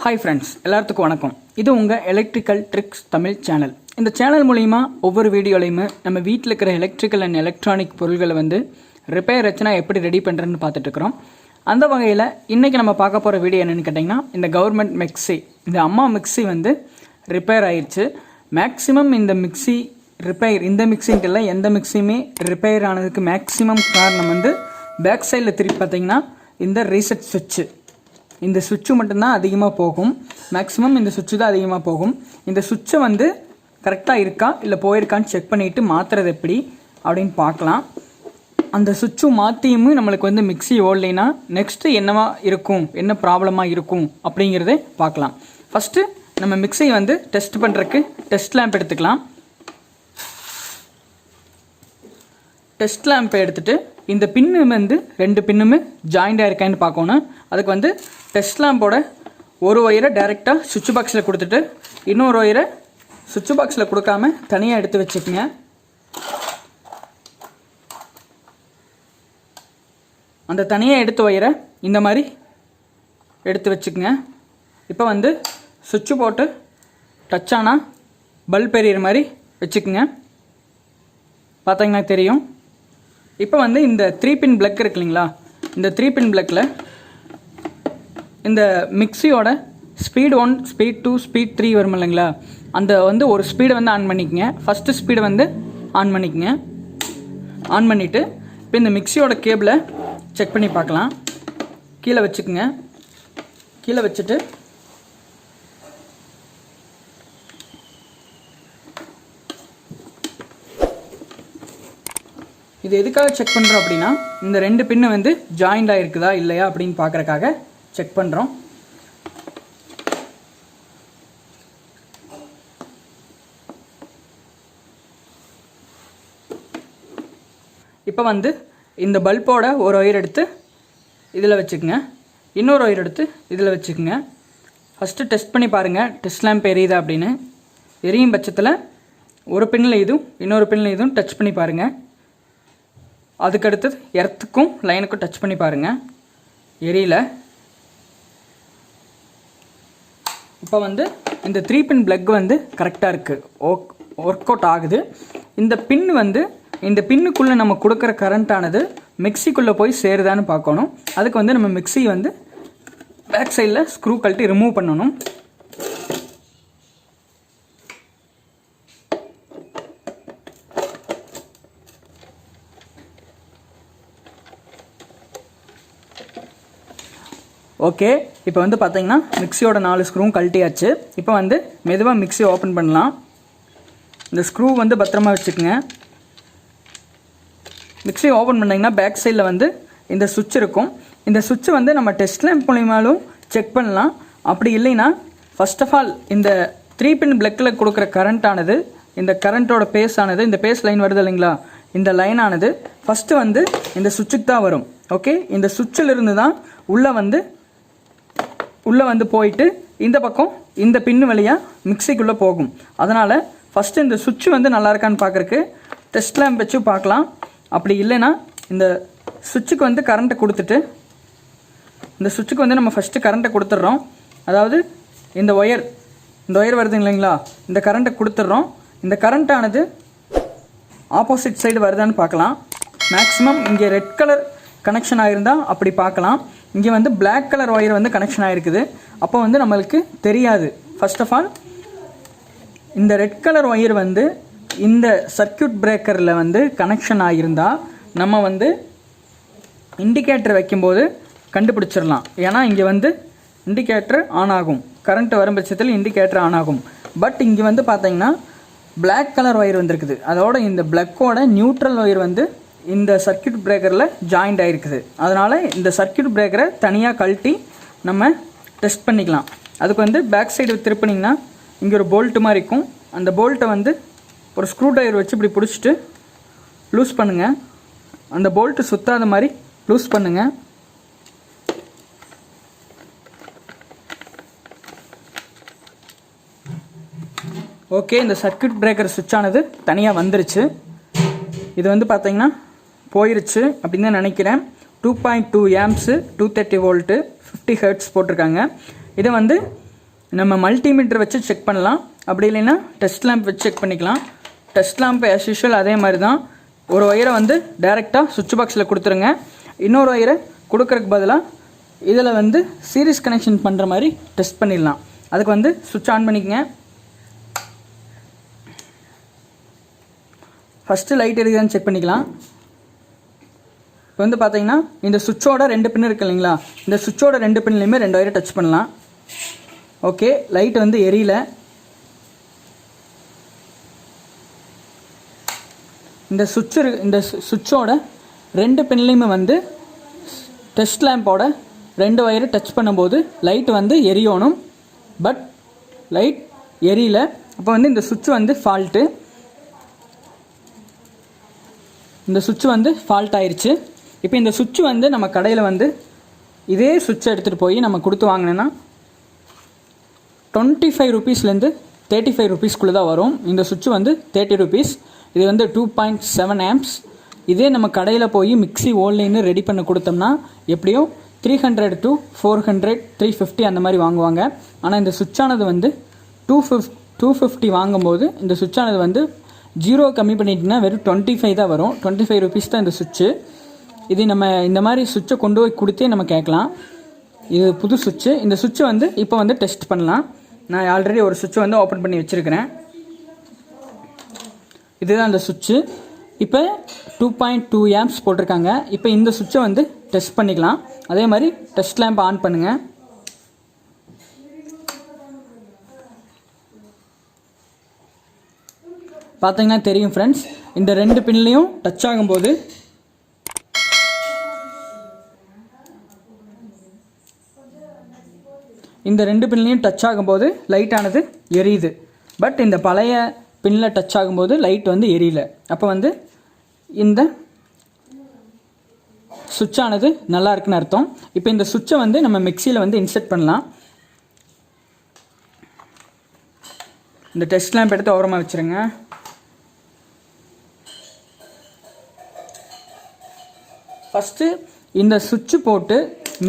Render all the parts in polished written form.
Hi friends, எல்லாத்துக்கும் வணக்கம். இது உங்கள் எலக்ட்ரிக்கல் ட்ரிக்ஸ் தமிழ் சேனல். இந்த சேனல் மூலிமா ஒவ்வொரு வீடியோலையுமே நம்ம வீட்டில் இருக்கிற எலக்ட்ரிக்கல் அண்ட் எலக்ட்ரானிக் பொருட்களை ரிப்பேர் ஆச்சுன்னா எப்படி ரெடி பண்ணுறேன்னு பார்த்துட்ருக்குறோம். அந்த வகையில் இன்றைக்கி நம்ம பார்க்க போகிற வீடியோ என்னென்னு கேட்டிங்கன்னா, இந்த கவர்மெண்ட் மிக்சி, இந்த அம்மா மிக்சி ரிப்பேர் ஆயிடுச்சு. மேக்ஸிமம் இந்த மிக்சி ரிப்பேர், இந்த மிக்சின்ட்டு இல்லை, எந்த மிக்சியுமே ரிப்பேர் ஆனதுக்கு மேக்ஸிமம் காரணம் பேக் சைடில் திருப்பி பார்த்திங்கன்னா இந்த ரீசெட் சுவிட்சு, இந்த சுவிட்சு மட்டும்தான் அதிகமாக போகும். மேக்ஸிமம் இந்த சுவிட்சு தான் அதிகமாக போகும். இந்த சுவிட்சை கரெக்டாக இருக்கா இல்லை போயிருக்கான்னு செக் பண்ணிவிட்டு மாற்றுறது எப்படி அப்படின்னு பார்க்கலாம். அந்த சுவிட்சு மாற்றியுமே நம்மளுக்கு மிக்சி ஓடலைன்னா நெக்ஸ்ட்டு என்னவா இருக்கும், என்ன ப்ராப்ளமாக இருக்கும் அப்படிங்கிறத பார்க்கலாம். ஃபஸ்ட்டு நம்ம மிக்சியை டெஸ்ட் பண்ணுறதுக்கு டெஸ்ட் லேம்ப் எடுத்துக்கலாம். டெஸ்ட் லேம்பை எடுத்துகிட்டு இந்த பின்னு ரெண்டு பின்னுமே ஜாயிண்டாக இருக்கான்னு பார்க்கணும். அதுக்கு டெஸ்ட் லேம்போட ஒரு ஒயரை டைரெக்டாக சுவிட்ச் பாக்ஸில் கொடுத்துட்டு இன்னொரு ஒயரை சுவிட்ச் பாக்ஸில் கொடுக்காம தனியாக எடுத்து வச்சுக்கோங்க. அந்த தனியாக எடுத்த ஒயரை இந்த மாதிரி எடுத்து வச்சுக்கோங்க. இப்போ சுவிட்சு போட்டு டச் ஆனால் பல்ப் எரியிற மாதிரி வச்சுக்கோங்க. பார்த்தீங்கன்னா தெரியும். இப்போ இந்த 3 பின் பிளக் இருக்கு இல்லைங்களா, இந்த 3 பின் பிளக்கில் இந்த மிக்சியோட ஸ்பீட் 1, ஸ்பீட் 2, ஸ்பீட் 3 வரும் இல்லைங்களா, அந்த ஒரு ஸ்பீடை ஆன் பண்ணிக்கங்க. ஃபஸ்ட்டு ஸ்பீடை ஆன் பண்ணிக்கங்க. ஆன் பண்ணிவிட்டு இப்போ இந்த மிக்சியோட கேபிளை செக் பண்ணி பார்க்கலாம். கீழே வச்சுக்கோங்க. கீழே வச்சுட்டு இது எதுக்காக செக் பண்ணுறோம் அப்படின்னா, இந்த ரெண்டு பின்னு ஜாயிண்ட் ஆகிருக்குதா இல்லையா அப்படின்னு பார்க்குறக்காக செக் பண்ணுறோம். இப்போ இந்த பல்போட ஒரு ஒயர் எடுத்து இதில் வச்சுக்கோங்க, இன்னொரு ஒயர் எடுத்து இதில் வச்சுக்கோங்க. ஃபஸ்ட்டு டெஸ்ட் பண்ணி பாருங்கள் டெஸ்ட் லேம்ப் எரியுதா அப்படின்னு. எரியும் பட்சத்தில் ஒரு பின்னில் இதுவும் இன்னொரு பின்னில் இதுவும் டச் பண்ணி பாருங்கள். அதுக்கடுத்தது எர்த்துக்கும் லைனுக்கும் டச் பண்ணி பாருங்கள். எரியல. இப்போ இந்த 3 பின் பிளக் கரெக்டாக இருக்குது, ஒர்க் அவுட் ஆகுது. இந்த பின் இந்த பின்னுக்குள்ளே நம்ம கொடுக்குற கரண்ட்டானது மிக்சிக்குள்ளே போய் சேருதான்னு பார்க்கணும். அதுக்கு நம்ம மிக்சி பேக் சைடில் ஸ்க்ரூ கழட்டி ரிமூவ் பண்ணணும். ஓகே, இப்போ பார்த்தீங்கன்னா மிக்சியோட 4 ஸ்க்ரூவும் கழட்டியாச்சு. இப்போ மெதுவாக மிக்சி ஓப்பன் பண்ணலாம். இந்த ஸ்க்ரூ பத்திரமா வச்சுக்கோங்க. மிக்சி ஓப்பன் பண்ணிங்கன்னா பேக் சைடில் இந்த சுவிட்ச் இருக்கும். இந்த சுவிட்ச் நம்ம டெஸ்ட் லேம்ப் மூலியமாலும் செக் பண்ணலாம். அப்படி இல்லைன்னா ஃபர்ஸ்ட் ஆஃப் ஆல் இந்த 3 பின் பிளக்கில் கொடுக்குற கரண்ட்டானது, இந்த கரண்ட்டோட பேஸ் ஆனது, இந்த பேஸ் லைன் வருது இல்லைங்களா, இந்த லைன் ஆனது ஃபஸ்ட்டு இந்த சுவிட்சுக்கு தான் வரும். ஓகே, இந்த சுவிட்சிலிருந்து தான் உள்ளே போயிட்டு இந்த பக்கம் இந்த பின்னு வழியாக மிக்சிக்குள்ளே போகும். அதனால் ஃபஸ்ட்டு இந்த சுவிட்சு நல்லா இருக்கான்னு பார்க்குறக்கு டெஸ்ட் லேம்ப் வச்சு பார்க்கலாம். அப்படி இல்லைன்னா இந்த சுவிட்சுக்கு கரண்ட்டை கொடுத்துட்டு, இந்த சுவிட்சுக்கு நம்ம ஃபஸ்ட்டு கரண்ட்டை கொடுத்துட்றோம். அதாவது இந்த ஒயர் வருது இல்லைங்களா, இந்த கரண்ட்டை கொடுத்துட்றோம். இந்த கரண்ட்டானது ஆப்போசிட் சைடு வருதான்னு பார்க்கலாம். மேக்ஸிமம் இங்கே ரெட் கலர் கனெக்ஷன் ஆகிருந்தால் அப்படி பார்க்கலாம். இங்கே பிளாக் கலர் ஒயர் கனெக்ஷன் ஆகிருக்குது. அப்போ நம்மளுக்கு தெரியாது. ஃபர்ஸ்ட் ஆஃப் ஆல் இந்த ரெட் கலர் ஒயர் இந்த சர்க்யூட் பிரேக்கரில் கனெக்ஷன் ஆகியிருந்தால் நம்ம இண்டிகேட்டர் வைக்கும்போது கண்டுபிடிச்சிடலாம். ஏன்னா இங்கே இண்டிகேட்டர் ஆன் ஆகும், கரண்ட் வரும் பட்சத்தில் இண்டிகேட்டர் ஆன் ஆகும். பட் இங்கே பார்த்தீங்கன்னா பிளாக் கலர் ஒயர் வந்துருக்குது. அதோட இந்த பிளக்கோட நியூட்ரல் ஒயர் இந்த சர்க்யூட் பிரேக்கரில் ஜாயிண்ட் ஆகிருக்குது. அதனால் இந்த சர்க்யூட் பிரேக்கரை தனியாக கழட்டி நம்ம டெஸ்ட் பண்ணிக்கலாம். அதுக்கு பேக் சைடு திருப்பினீங்கன்னா இங்கே ஒரு போல்ட்டு மாதிரி இருக்கும். அந்த போல்ட்டை ஒரு ஸ்க்ரூ ட்ரைவர் வச்சு இப்படி பிடிச்சிட்டு லூஸ் பண்ணுங்கள். அந்த போல்ட்டு சுத்தாத மாதிரி லூஸ் பண்ணுங்கள். ஓகே, இந்த சர்க்யூட் பிரேக்கர் சுவிட்ச் ஆனது தனியாக வந்துருச்சு. இது பார்த்தீங்கன்னா போயிருச்சு அப்படின்னு தான் நினைக்கிறேன். 2.2 ஆம்ப்ஸு, 230 வோல்ட்டு, 50 ஹெர்ட்ஸ் போட்டிருக்காங்க. இதை நம்ம மல்டிமீட்டர் வச்சு செக் பண்ணலாம், அப்படி இல்லைன்னா டெஸ்ட் லேம்ப் வச்சு செக் பண்ணிக்கலாம். டெஸ்ட் லேம்ப் ஆஸ் யூஷுவல் அதே மாதிரி தான். ஒரு ஒயரை வந்து டைரெக்டாக சுவிட்ச் பாக்ஸில் கொடுத்துருங்க. இன்னொரு ஒயரை கொடுக்கறதுக்கு பதிலாக இதில் வந்து சீரிஸ் கனெக்ஷன் பண்ணுற மாதிரி டெஸ்ட் பண்ணிடலாம். அதுக்கு வந்து சுவிட்ச் ஆன் பண்ணிக்கங்க. ஃபஸ்ட்டு லைட் எரியுதான்னு செக் பண்ணிக்கலாம். இப்போ வந்து பார்த்தீங்கன்னா இந்த சுவிட்சோட 2 பின் இருக்குது இல்லைங்களா, இந்த சுவிட்சோட 2 பின்லையுமே 2 ஒயரை டச் பண்ணலாம். ஓகே, லைட் வந்து எரியல. இந்த சுவிட்சோட 2 பின்லையுமே வந்து டெஸ்ட் லேம்போட 2 ஒயரை டச் பண்ணும்போது லைட் வந்து எரியணும். But light எரியல. அப்போ வந்து இந்த சுவிட்ச் வந்து ஃபால்ட்டு. இந்த சுவிட்ச் வந்து ஃபால்ட் ஆயிடுச்சு. இப்போ இந்த சுவிட்ச் வந்து நம்ம கடையில் வந்து இதே சுவிட்சை எடுத்துகிட்டு போய் நம்ம கொடுத்து வாங்கினோன்னா 25 ரூபீஸ்லேருந்து 35 ரூபீஸ்க்குள்ளே தான் வரும். இந்த சுவிட்ச் வந்து 30 ரூபீஸ். இது வந்து 2.7 ஆம்ப்ஸ். இதே நம்ம கடையில் போய் மிக்ஸி ஓன்லைன்னு ரெடி பண்ண கொடுத்தோம்னா எப்படியும் 300 to 400 350 அந்த மாதிரி வாங்குவாங்க. ஆனால் இந்த சுவிட்சானது வந்து 250 வாங்கும்போது இந்த சுவிட்சானது வந்து 0 கம்மி பண்ணிட்டிங்கன்னா வெறும் 25 தான் வரும். 25 ரூபீஸ் தான் இந்த சுவிட்சு. இது நம்ம இந்த மாதிரி சுவிட்சை கொண்டு போய் கொடுத்தே நம்ம கேட்கலாம். இது புது சுவிட்சு. இந்த சுவிட்சை வந்து இப்போ வந்து டெஸ்ட் பண்ணலாம். நான் ஆல்ரெடி ஒரு சுவிட்சை வந்து ஓப்பன் பண்ணி வச்சுருக்கிறேன். இதுதான் அந்த சுவிட்சு. இப்போ 2.2 ஆம்ப்ஸ் போட்டிருக்காங்க. இப்போ இந்த சுவிட்சை வந்து டெஸ்ட் பண்ணிக்கலாம். அதே மாதிரி டெஸ்ட் லேம்ப் ஆன் பண்ணுங்கள். பார்த்தீங்கன்னா தெரியும் ஃப்ரெண்ட்ஸ், இந்த 2 பின்லையும் டச் ஆகும்போது லைட் ஆனது எரியுது. பட் இந்த பழைய பின்னில் டச் ஆகும்போது லைட் வந்து எரியல. அப்போ வந்து இந்த சுவிட்ச் ஆனது நல்லா இருக்குன்னு அர்த்தம். இப்போ இந்த சுவிட்சை வந்து நம்ம மிக்சியில் வந்து இன்செர்ட் பண்ணலாம். இந்த டெஸ்ட் லேம்ப் எடுத்து ஓரமாக வச்சுருங்க. ஃபஸ்ட்டு இந்த சுவிட்சு போட்டு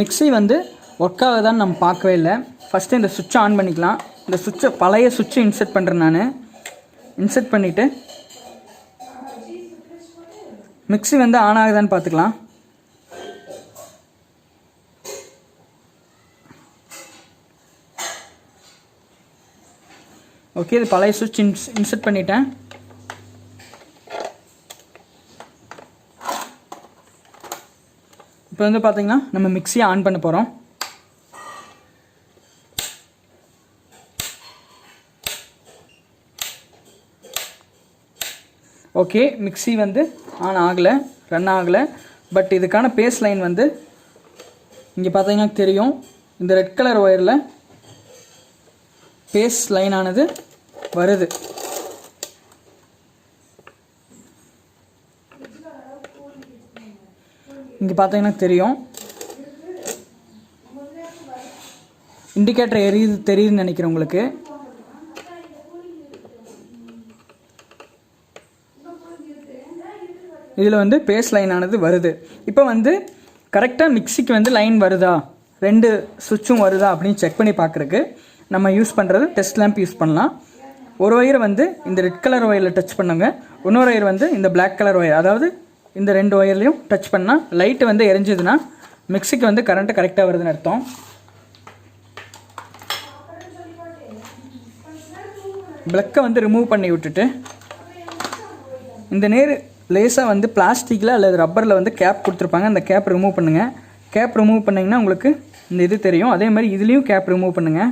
மிக்ஸி வந்து ஒர்க் ஆகுதான்னு நம்ம பார்க்கவே இல்லை. ஃபஸ்ட்டு இந்த சுவிட்சை ஆன் பண்ணிக்கலாம். இந்த சுவிட்சை பழைய சுவிட்சை இன்செர்ட் பண்ணுறேன். நான் இன்செர்ட் பண்ணிவிட்டு மிக்ஸி வந்து ஆன் ஆகுதான்னு பார்த்துக்கலாம். ஓகே, இது பழைய சுவிட்ச் இன்செர்ட் பண்ணிட்டேன். இப்போ வந்து பார்த்தீங்கன்னா நம்ம மிக்ஸியை ஆன் பண்ண போகிறோம். ஓகே, மிக்ஸி வந்து ரன் ஆகலை. பட் இதுக்கான பேஸ் லைன் வந்து இங்கே பார்த்தீங்கன்னா தெரியும். இந்த ரெட் கலர் ஒயரில் பேஸ் லைன் ஆனது வருது. இங்கே பார்த்தீங்கன்னா தெரியும். இண்டிகேட்டர் தெரியுதுன்னு நினைக்கிறேன் உங்களுக்கு. இதில் வந்து பேஸ் லைன் ஆனது வருது. இப்போ வந்து கரெக்டாக மிக்ஸிக்கு வந்து லைன் வருதா, 2 சுவிட்சும் வருதா அப்படின்னு செக் பண்ணி பார்க்குறக்கு நம்ம யூஸ் பண்ணுறது டெஸ்ட் லேம்ப் யூஸ் பண்ணலாம். ஒரு ஒயரை வந்து இந்த ரெட் கலர் ஒயரில் டச் பண்ணுங்க, இன்னொரு ஒயர் வந்து இந்த பிளாக் கலர் ஒயர், அதாவது இந்த 2 ஒயர்லையும் டச் பண்ணால் லைட்டு வந்து எரிஞ்சுதுன்னா மிக்ஸிக்கு வந்து கரண்ட்டு கரெக்டாக வருதுன்னு அர்த்தம். ப்ளக்கை வந்து ரிமூவ் பண்ணி விட்டுட்டு இந்த லேசாக வந்து பிளாஸ்டிக்கில் அல்லது ரப்பரில் வந்து கேப் கொடுத்துருப்பாங்க. அந்த கேப் ரிமூவ் பண்ணுங்கள். கேப் ரிமூவ் பண்ணிங்கன்னா உங்களுக்கு இந்த இது தெரியும். அதே மாதிரி இதுலேயும் கேப் ரிமூவ் பண்ணுங்கள்.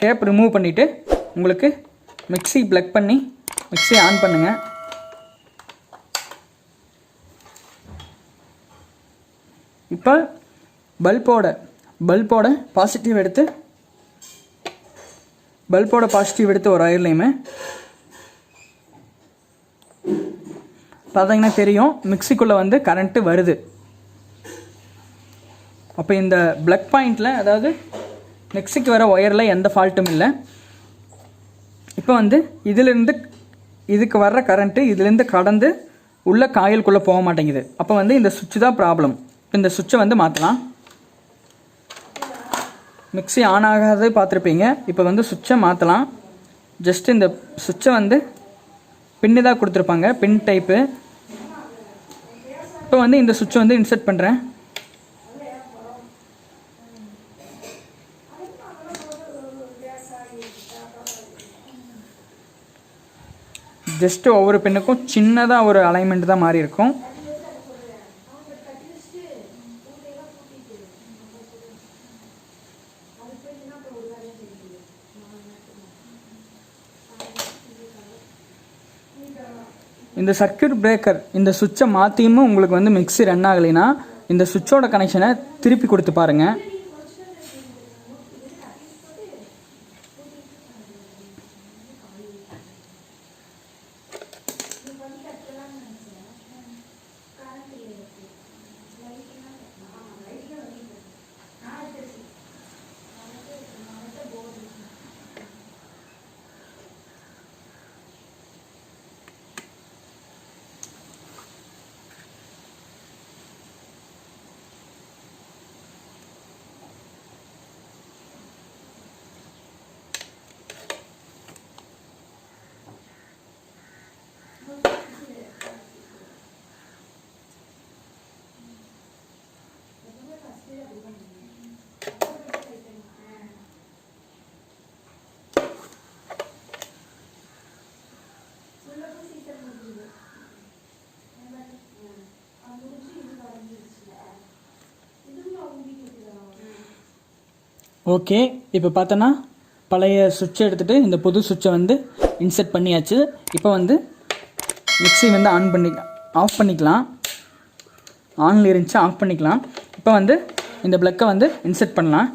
கேப் ரிமூவ் பண்ணிவிட்டு உங்களுக்கு மிக்ஸி ப்ளக் பண்ணி மிக்ஸியை ஆன் பண்ணுங்கள். இப்போ பல்போட பாசிட்டிவ் எடுத்து ஒரு ஒயர்லையுமே பார்த்தீங்கன்னா தெரியும் மிக்ஸிக்குள்ளே வந்து கரண்ட்டு வருது. அப்போ இந்த ப்ளக் பாயிண்டில், அதாவது மிக்ஸிக்கு வர ஒயரில் எந்த ஃபால்ட்டும் இல்லை. இப்போ வந்து இதிலிருந்து இதுக்கு வர்ற கரண்ட்டு இதுலேருந்து கடந்து உள்ள காயிலுக்குள்ளே போக மாட்டேங்குது. அப்போ வந்து இந்த சுவிட்சு தான் ப்ராப்ளம். இந்த சுவிட்சை வந்து மாற்றலாம். மிக்ஸி ஆன் ஆகாதே பார்த்துருப்பீங்க. இப்போ வந்து சுவிட்சை மாற்றலாம். ஜஸ்ட் இந்த சுவிட்சை வந்து பின்னு தான் கொடுத்துருப்பாங்க, பின் டைப்பு. இப்போ வந்து இந்த சுவிட்சை வந்து இன்சர்ட் பண்ணுறேன். ஜஸ்ட்டு ஒவ்வொரு பின்னுக்கும் சின்னதாக ஒரு அலைன்மெண்ட் தான் மாறி இருக்கும். இந்த சர்க்யூட் பிரேக்கர் இந்த சுவிட்சை மாற்றியும் உங்களுக்கு வந்து மிக்ஸி ரன் ஆகலைன்னா இந்த சுவிட்சோட கனெக்ஷனை திருப்பி கொடுத்து பாருங்கள். ஓகே, இப்போ பார்த்தோன்னா பழைய சுவிட்சை எடுத்துகிட்டு இந்த புது சுவிட்சை வந்து இன்செர்ட் பண்ணியாச்சு. இப்போ வந்து மிக்ஸி வந்து ஆஃப் பண்ணிக்கலாம். ஆனில் இருந்துச்சு, ஆஃப் பண்ணிக்கலாம். இப்போ வந்து இந்த ப்ளக்கை வந்து இன்செர்ட் பண்ணலாம்.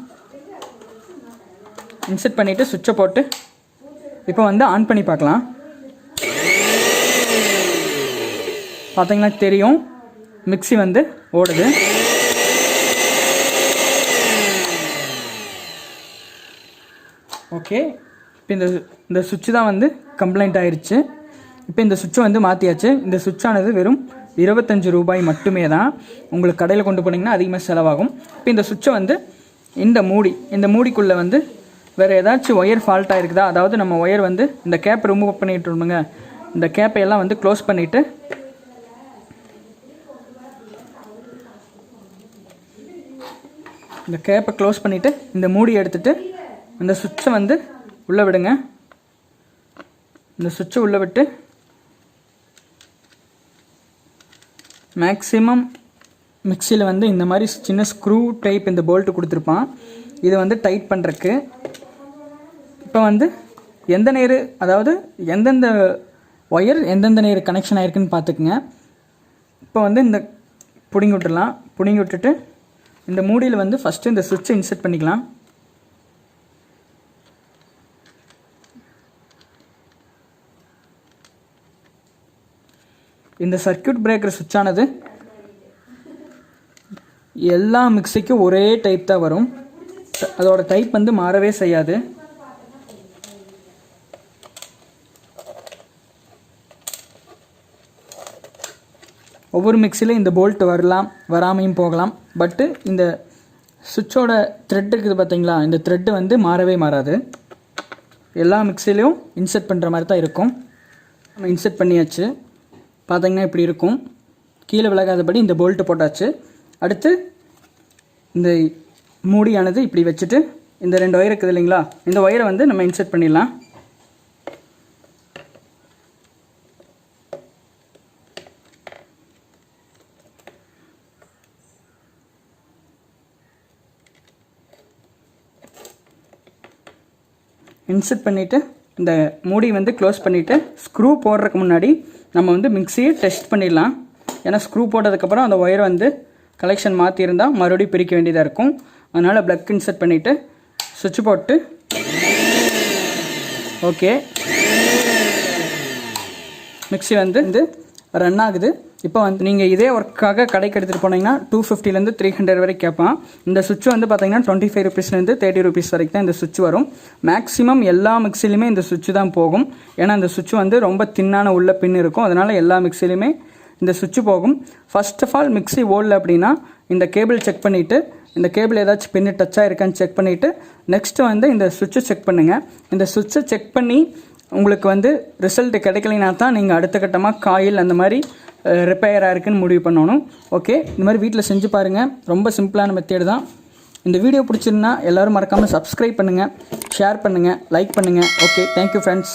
இன்செர்ட் பண்ணிவிட்டு சுவிட்சை போட்டு இப்போ வந்து ஆன் பண்ணி பார்க்கலாம். பார்த்தீங்கன்னா தெரியும், மிக்ஸி வந்து ஓடுது. ஓகே, இப்போ இந்த சுவிட்சு தான் வந்து கம்ப்ளைண்ட் ஆயிடுச்சு. இப்போ இந்த சுவிட்சை வந்து மாற்றியாச்சு. இந்த சுவிட்சானது வெறும் 25 ரூபாய் மட்டுமே தான். உங்களுக்கு கடையில் கொண்டு போனீங்கன்னா அதிகமாக செலவாகும். இப்போ இந்த சுவிட்சை வந்து இந்த மூடிக்குள்ளே வந்து வேறு ஏதாச்சும் ஒயர் ஃபால்ட்டாக இருக்குதா, அதாவது நம்ம ஒயர் வந்து இந்த கேப் ரிமூவ் பண்ணிட்டு இருந்தோங்க, இந்த கேப்பையெல்லாம் வந்து க்ளோஸ் பண்ணிவிட்டு இந்த கேப்பை க்ளோஸ் பண்ணிவிட்டு இந்த மூடி எடுத்துகிட்டு இந்த சுவிட்சை வந்து உள்ளே விடுங்க. இந்த சுவிட்சை உள்ளே விட்டு மேக்ஸிமம் மிக்சியில் வந்து இந்த மாதிரி சின்ன ஸ்க்ரூ டைப் இந்த போல்ட்டு கொடுத்துருப்பான், இதை வந்து டைட் பண்ணுறக்கு. இப்போ வந்து எந்த நேர், அதாவது எந்தெந்த ஒயர் எந்தெந்த நேர் கனெக்ஷன் ஆகிருக்குன்னு பார்த்துக்குங்க. இப்போ வந்து இந்த பிடுங்கி விட்டுடலாம். பிடுங்கி விட்டுட்டு இந்த மூடியில் வந்து ஃபஸ்ட்டு இந்த சுவிட்சை இன்செர்ட் பண்ணிக்கலாம். இந்த சர்க்யூட் பிரேக்கர் சுவிட்சானது எல்லா மிக்ஸிக்கும் ஒரே டைப் தான் வரும். அதோட டைப் வந்து மாறவே செய்யாது. ஒவ்வொரு மிக்ஸியில் இந்த போல்ட் வரலாம், வராமையும் போகலாம். பட்டு இந்த சுவிட்சோட த்ரெட் இருக்குது பார்த்தீங்களா, இந்த த்ரெட்டு வந்து மாறவே மாறாது. எல்லா மிக்ஸிலையும் இன்செர்ட் பண்ணுற மாதிரி தான் இருக்கும். நம்ம இன்செர்ட் பண்ணியாச்சு. பார்த்தீங்கன்னா இப்படி இருக்கும். கீழே விலகாதபடி இந்த போல்ட்டு போட்டாச்சு. அடுத்து இந்த மூடியானது இப்படி வச்சுட்டு இந்த 2 ஒயர் இருக்குது இல்லைங்களா, இந்த ஒயரை வந்து நம்ம இன்செர்ட் பண்ணிடலாம். இன்செர்ட் பண்ணிவிட்டு இந்த மூடி வந்து க்ளோஸ் பண்ணிவிட்டு ஸ்க்ரூ போடுறதுக்கு முன்னாடி நம்ம வந்து மிக்ஸியை டெஸ்ட் பண்ணிடலாம். ஏன்னா ஸ்க்ரூ போட்டதுக்கப்புறம் அந்த ஒயர் வந்து கலெக்ஷன் மாற்றிருந்தால் மறுபடியும் பிரிக்க வேண்டியதாக இருக்கும். அதனால் ப்ளக் இன்செர்ட் பண்ணிவிட்டு சுவிட்ச் போட்டு ஓகே, மிக்ஸி வந்து ரன் ஆகுது. இப்போ வந்து நீங்கள் இதே ஒர்க்காக கடைக்கு எடுத்துகிட்டு போனீங்கன்னா 250 300 வரைக்கும் கேட்பான். இந்த சுவிட்ச் வந்து பார்த்தீங்கன்னா 25 ரூபீஸ்லேருந்து 30 ரூபீஸ் வரைக்கும் தான் இந்த சுவிட்ச் வரும். மேக்ஸிமம் எல்லா மிக்ஸிலையுமே இந்த சுவிட்ச் தான் போகும். ஏன்னா இந்த சுவிட்ச் வந்து ரொம்ப தின்னான உள்ள பின் இருக்கும். அதனால் எல்லா மிக்ஸிலையுமே இந்த சுவிட்ச் போகும். ஃபர்ஸ்ட் ஆஃப் ஆல் மிக்ஸி ஓடல அப்படின்னா இந்த கேபிள் செக் பண்ணிவிட்டு இந்த கேபிள் ஏதாச்சும் பின்னு டச் ஆகிருக்கான்னு செக் பண்ணிவிட்டு நெக்ஸ்ட்டு வந்து இந்த சுவிட்சை செக் பண்ணுங்கள். இந்த சுவிட்சை செக் பண்ணி உங்களுக்கு வந்து ரிசல்ட் கிடைக்கலைனா தான் நீங்கள் அடுத்த கட்டமாக காயில் அந்த மாதிரி ரிப்பேர் ஆகிருக்குன்னு முடிவு பண்ணணும். ஓகே, இந்த மாதிரி வீட்டில் செஞ்சு பாருங்கள். ரொம்ப சிம்பிளான மெத்தேடு தான். இந்த வீடியோ பிடிச்சிருந்தா எல்லோரும் மறக்காமல் சப்ஸ்கிரைப் பண்ணுங்கள், ஷேர் பண்ணுங்கள், லைக் பண்ணுங்கள். Okay, thank you friends.